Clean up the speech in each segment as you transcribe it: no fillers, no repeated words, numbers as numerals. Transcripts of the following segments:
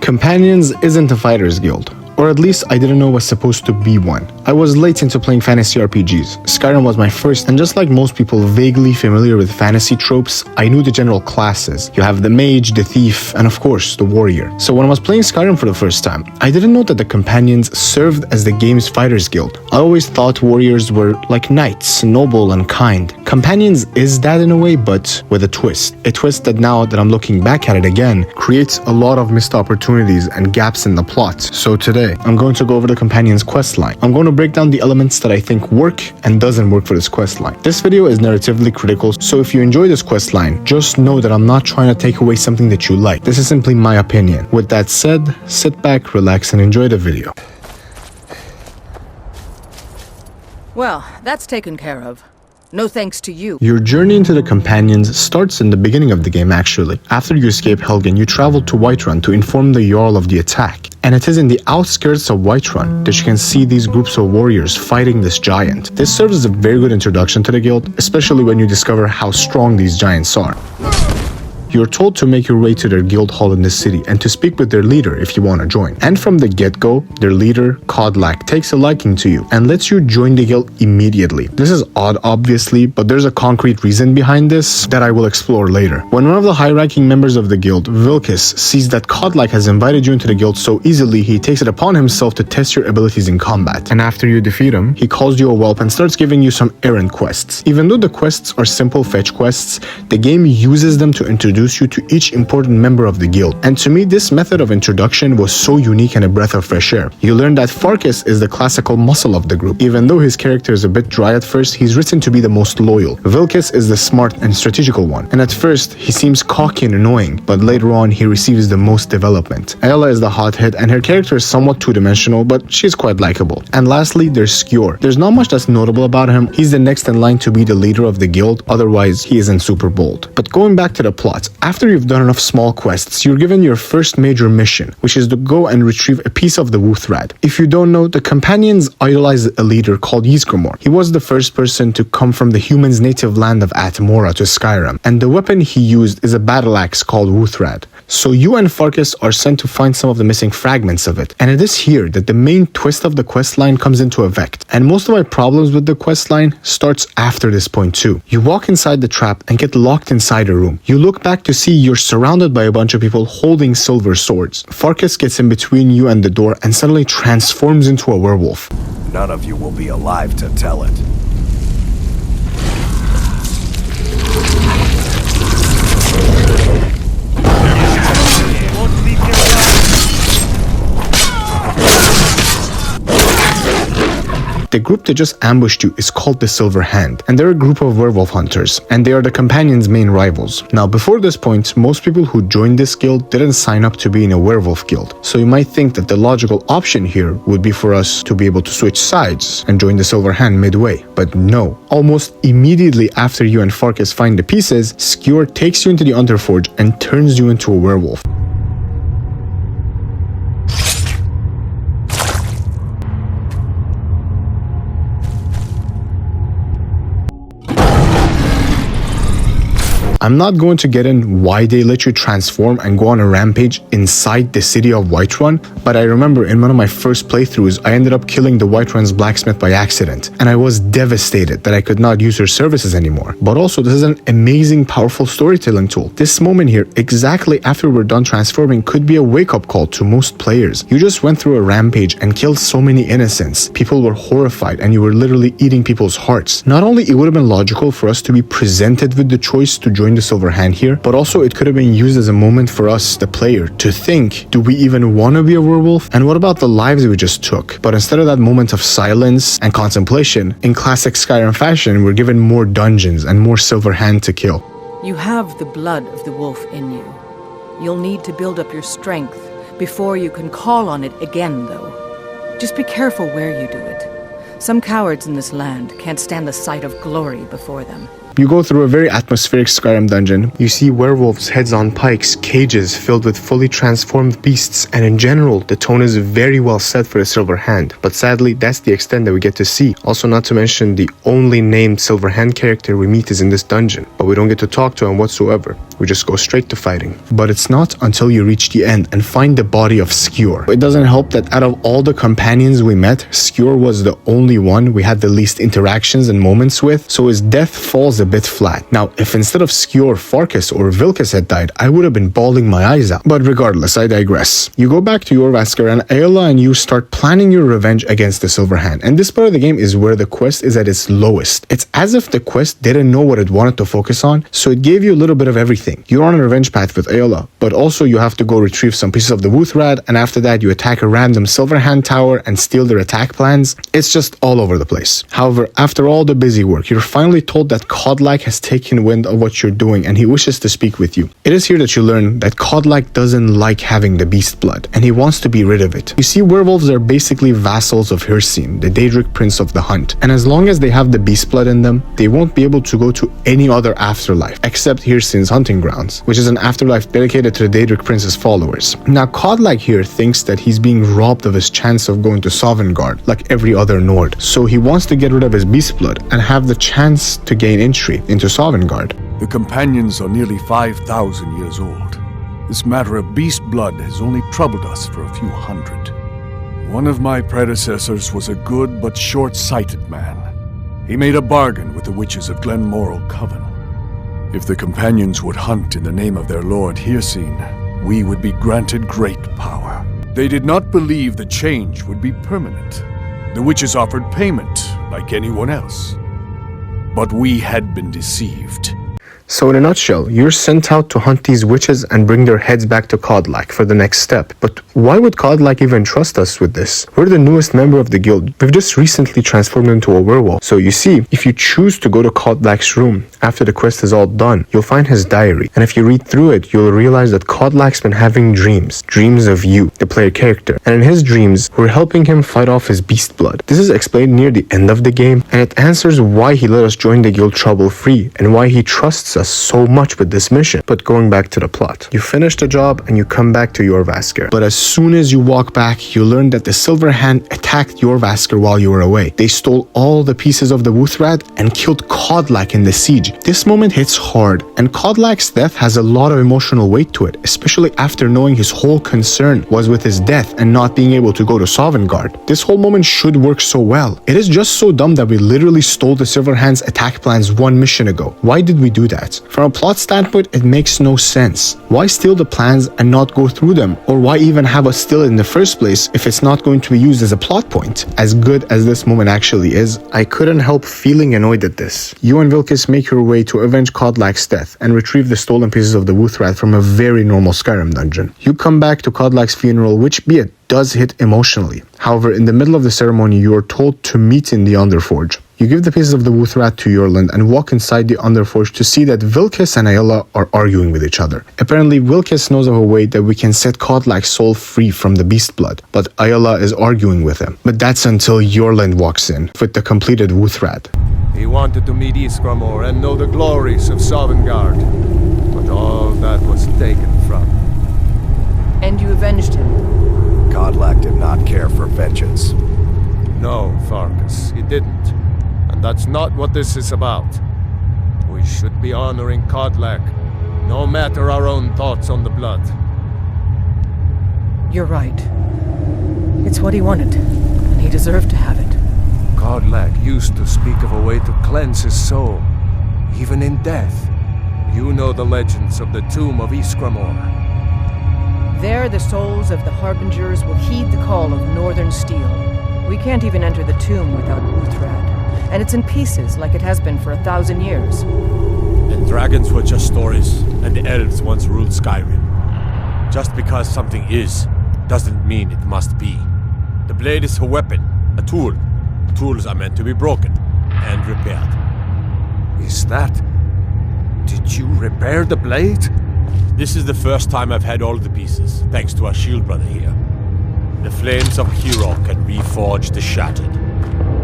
Companions isn't a fighter's guild. Or at least I didn't know it was supposed to be one. I was late into playing fantasy RPGs. Skyrim was my first, and just like most people vaguely familiar with fantasy tropes, I knew the general classes. You have the mage, the thief, and of course, the warrior. So when I was playing Skyrim for the first time, I didn't know that the companions served as the game's fighters guild. I always thought warriors were like knights, noble and kind. Companions is that in a way, but with a twist. A twist that now that I'm looking back at it again, creates a lot of missed opportunities and gaps in the plot. So today, I'm going to go over the Companions Questline. I'm going to break down the elements that I think work and doesn't work for this questline. This video is narratively critical, so if you enjoy this questline, just know that I'm not trying to take away something that you like. This is simply my opinion. With that said, sit back, relax, and enjoy the video. Well, that's taken care of. No thanks to you. Your journey into the Companions starts in the beginning of the game actually. After you escape Helgen, you travel to Whiterun to inform the Jarl of the attack. And it is in the outskirts of Whiterun that you can see these groups of warriors fighting this giant. This serves as a very good introduction to the guild, especially when you discover how strong these giants are. You're told to make your way to their guild hall in the city and to speak with their leader if you want to join. And from the get-go, their leader, Kadlak, takes a liking to you and lets you join the guild immediately. This is odd obviously, but there's a concrete reason behind this that I will explore later. When one of the high-ranking members of the guild, Vilkas, sees that Kadlak has invited you into the guild so easily, he takes it upon himself to test your abilities in combat. And after you defeat him, he calls you a whelp and starts giving you some errand quests. Even though the quests are simple fetch quests, the game uses them to introduce you to each important member of the guild. And to me, this method of introduction was so unique and a breath of fresh air. You learn that Farkas is the classical muscle of the group. Even though his character is a bit dry at first, he's written to be the most loyal. Vilkas is the smart and strategical one. And at first, he seems cocky and annoying, but later on, he receives the most development. Ella is the hothead, and her character is somewhat two-dimensional, but she's quite likable. And lastly, there's Skjor. There's not much that's notable about him. He's the next in line to be the leader of the guild, otherwise he isn't super bold. But going back to the plot, after you've done enough small quests, you're given your first major mission, which is to go and retrieve a piece of the Wuthrad. If you don't know, the Companions idolize a leader called Ysgramor. He was the first person to come from the humans' native land of Atmora to Skyrim, and the weapon he used is a battle axe called Wuthrad. So you and Farkas are sent to find some of the missing fragments of it. And it is here that the main twist of the questline comes into effect. And most of my problems with the questline starts after this point too. You walk inside the trap and get locked inside a room. You look back to see you're surrounded by a bunch of people holding silver swords. Farkas gets in between you and the door and suddenly transforms into a werewolf. None of you will be alive to tell it. The group that just ambushed you is called the Silver Hand, and they're a group of werewolf hunters, and they are the Companions' main rivals. Now, before this point, most people who joined this guild didn't sign up to be in a werewolf guild, so you might think that the logical option here would be for us to be able to switch sides and join the Silver Hand midway, but no. Almost immediately after you and Farkas find the pieces, Skjor takes you into the Underforge and turns you into a werewolf. I'm not going to get in why they let you transform and go on a rampage inside the city of Whiterun, but I remember in one of my first playthroughs, I ended up killing the Whiterun's blacksmith by accident, and I was devastated that I could not use her services anymore. But also, this is an amazing, powerful storytelling tool. This moment here, exactly after we're done transforming, could be a wake-up call to most players. You just went through a rampage and killed so many innocents. People were horrified, and you were literally eating people's hearts. Not only it would have been logical for us to be presented with the choice to join the Silver Hand here, but also it could have been used as a moment for us, the player, to think, do we even want to be a werewolf? And what about the lives we just took? But instead of that moment of silence and contemplation, in classic Skyrim fashion, we're given more dungeons and more Silver Hand to kill. You have the blood of the wolf in you. You'll need to build up your strength before you can call on it again, though. Just be careful where you do it. Some cowards in this land can't stand the sight of glory before them. You go through a very atmospheric Skyrim dungeon. You see werewolves' heads on pikes, cages filled with fully transformed beasts, and in general, the tone is very well set for a Silver Hand. But sadly, that's the extent that we get to see. Also, not to mention, the only named Silver Hand character we meet is in this dungeon, but we don't get to talk to him whatsoever. We just go straight to fighting. But it's not until you reach the end and find the body of Skewer. It doesn't help that out of all the companions we met, Skewer was the only one we had the least interactions and moments with, so his death falls a bit flat. Now, if instead of Skewer, Farkas or Vilkas had died, I would have been bawling my eyes out. But regardless, I digress. You go back to Jorrvaskr and Ayla and you start planning your revenge against the Silver Hand. And this part of the game is where the quest is at its lowest. It's as if the quest didn't know what it wanted to focus on, so it gave you a little bit of everything. You're on a revenge path with Ayla, but also you have to go retrieve some pieces of the Wuthrad, and after that you attack a random Silver Hand tower and steal their attack plans. It's just all over the place. However, after all the busy work, you're finally told that Kadlak has taken wind of what you're doing and he wishes to speak with you. It is here that you learn that Kadlak doesn't like having the beast blood, and he wants to be rid of it. You see, werewolves are basically vassals of Hircine, the Daedric prince of the hunt, and as long as they have the beast blood in them, they won't be able to go to any other afterlife except Hircine's hunting grounds, which is an afterlife dedicated to the Daedric prince's followers. Now, Kadlak here thinks that he's being robbed of his chance of going to Sovngarde like every other Nord, so he wants to get rid of his beast blood and have the chance to gain entry into Sovngarde. The Companions are nearly 5,000 years old. This matter of beast blood has only troubled us for a few hundred. One of my predecessors was a good but short-sighted man. He made a bargain with the witches of Glenmoral Coven. If the Companions would hunt in the name of their lord Hircine, we would be granted great power. They did not believe the change would be permanent. The witches offered payment, like anyone else. But we had been deceived. So in a nutshell, you're sent out to hunt these witches and bring their heads back to Kadlak for the next step. But why would Kadlak even trust us with this? We're the newest member of the guild. We've just recently transformed into a werewolf. So you see, if you choose to go to Kadlak's room after the quest is all done, you'll find his diary. And if you read through it, you'll realize that Kadlak's been having dreams of you, the player character. And in his dreams, we're helping him fight off his beast blood. This is explained near the end of the game, and it answers why he let us join the guild trouble-free and why he trusts us so much with this mission. But going back to the plot, you finish the job and you come back to Jorrvaskr. But as soon as you walk back, you learn that the Silver Hand attacked Jorrvaskr while you were away. They stole all the pieces of the Wuthrad and killed Kadlak in the siege. This moment hits hard, and Kadlak's death has a lot of emotional weight to it, especially after knowing his whole concern was with his death and not being able to go to Sovngarde. This whole moment should work so well. It is just so dumb that we literally stole the Silver Hand's attack plans one mission ago. Why did we do that? From a plot standpoint, it makes no sense. Why steal the plans and not go through them? Or why even have us steal it in the first place if it's not going to be used as a plot point? As good as this moment actually is, I couldn't help feeling annoyed at this. You and Vilkas make your way to avenge Kadlak's death and retrieve the stolen pieces of the Wuthrad from a very normal Skyrim dungeon. You come back to Kadlak's funeral, which, be it, does hit emotionally. However, in the middle of the ceremony, you are told to meet in the Underforge. You give the pieces of the Wuthrad to Jorland and walk inside the Underforge to see that Vilkas and Ayla are arguing with each other. Apparently, Vilkas knows of a way that we can set Kadlak's soul free from the beast blood, but Ayla is arguing with him. But that's until Jorland walks in with the completed Wuthrad. He wanted to meet Iskramor and know the glories of Sovngarde, but all that was taken from him. And you avenged him. Kadlak did not care for vengeance. No, Farkas, he didn't. And that's not what this is about. We should be honoring Kadlak, no matter our own thoughts on the blood. You're right. It's what he wanted, and he deserved to have it. Kadlak used to speak of a way to cleanse his soul, even in death. You know the legends of the tomb of Iskramor. There, the souls of the Harbingers will heed the call of Northern Steel. We can't even enter the tomb without Wuthrad, and it's in pieces like it has been for 1,000 years. And dragons were just stories, and the elves once ruled Skyrim. Just because something is, doesn't mean it must be. The blade is a weapon, a tool. Tools are meant to be broken and repaired. Is that... Did you repair the blade? This is the first time I've had all the pieces, thanks to our shield brother here. The flames of a hero can reforge the shattered.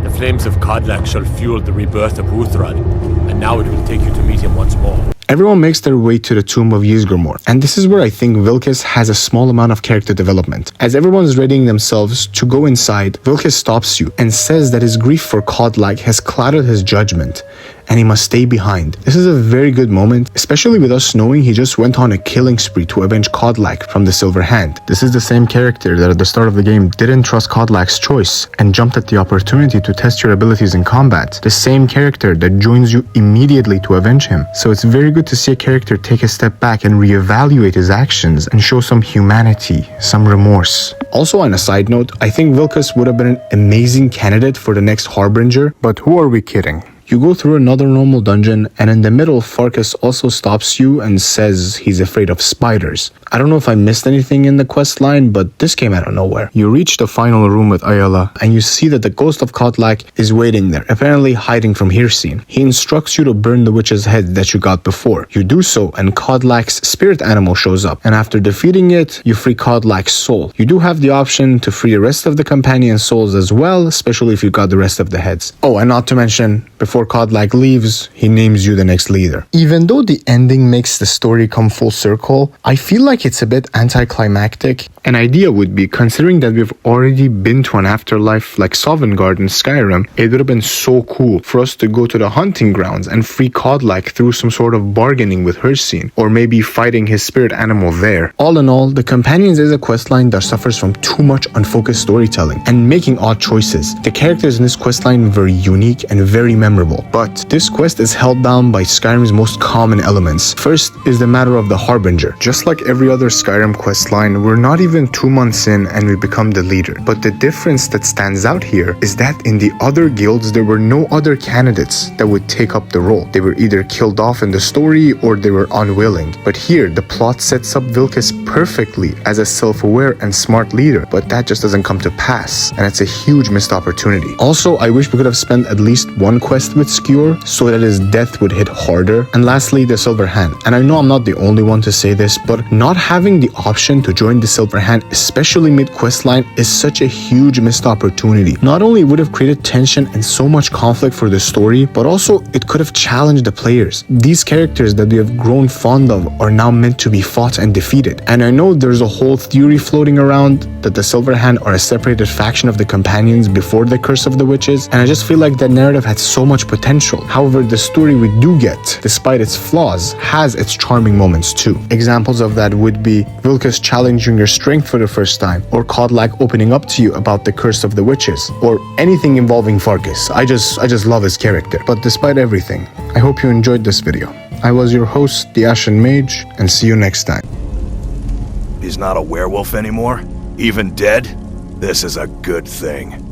The flames of Kadlak shall fuel the rebirth of Uthrad, and now it will take you to meet him once more. Everyone makes their way to the tomb of Ysgramor, and this is where I think Vilkas has a small amount of character development. As everyone's readying themselves to go inside, Vilkas stops you and says that his grief for Kadlak has clouded his judgment, and he must stay behind. This is a very good moment, especially with us knowing he just went on a killing spree to avenge Kadlak from the Silver Hand. This is the same character that at the start of the game didn't trust Kadlak's choice and jumped at the opportunity to test your abilities in combat. The same character that joins you immediately to avenge him. So it's very good to see a character take a step back and reevaluate his actions and show some humanity, some remorse. Also, on a side note, I think Vilkas would have been an amazing candidate for the next Harbinger, but who are we kidding? You go through another normal dungeon, and in the middle, Vilkas also stops you and says he's afraid of spiders. I don't know if I missed anything in the quest line, but this came out of nowhere. You reach the final room with Ayala, and you see that the ghost of Kadlak is waiting there, apparently hiding from Hircine. He instructs you to burn the witch's head that you got before. You do so, and Kadlak's spirit animal shows up, and after defeating it, you free Kadlak's soul. You do have the option to free the rest of the companion souls as well, especially if you got the rest of the heads. Oh, and not to mention, before Kadlak leaves, he names you the next leader. Even though the ending makes the story come full circle, I feel like it's a bit anticlimactic. An idea would be, considering that we've already been to an afterlife like Sovngarde in Skyrim, it would have been so cool for us to go to the hunting grounds and free Kadlak through some sort of bargaining with Hircine, or maybe fighting his spirit animal there. All in all, the Companions is a questline that suffers from too much unfocused storytelling and making odd choices. The characters in this questline very unique and very memorable, but this quest is held down by Skyrim's most common elements. First is the matter of the Harbinger. Just like every other Skyrim questline, we're not even 2 months in and we become the leader. But the difference that stands out here is that in the other guilds, there were no other candidates that would take up the role. They were either killed off in the story or they were unwilling. But here, the plot sets up Vilkas perfectly as a self-aware and smart leader, but that just doesn't come to pass, and it's a huge missed opportunity. Also, I wish we could have spent at least one quest with Skjor so that his death would hit harder. And lastly, the Silver Hand. And I know I'm not the only one to say this, but not having the option to join the Silver Hand, especially mid-questline, is such a huge missed opportunity. Not only would have created tension and so much conflict for the story, but also it could have challenged the players. These characters that we have grown fond of are now meant to be fought and defeated. And I know there's a whole theory floating around that the Silver Hand are a separated faction of the Companions before the Curse of the Witches, and I just feel like that narrative had so much potential. However, the story we do get, despite its flaws, has its charming moments too. Examples of that would be Vilkas challenging your strength for the first time, or Kadlak opening up to you about the Curse of the Witches, or anything involving Vilkas. I just love his character. But despite everything, I hope you enjoyed this video. I was your host, the Ashen Mage, and see you next time. He's not a werewolf anymore? Even dead? This is a good thing.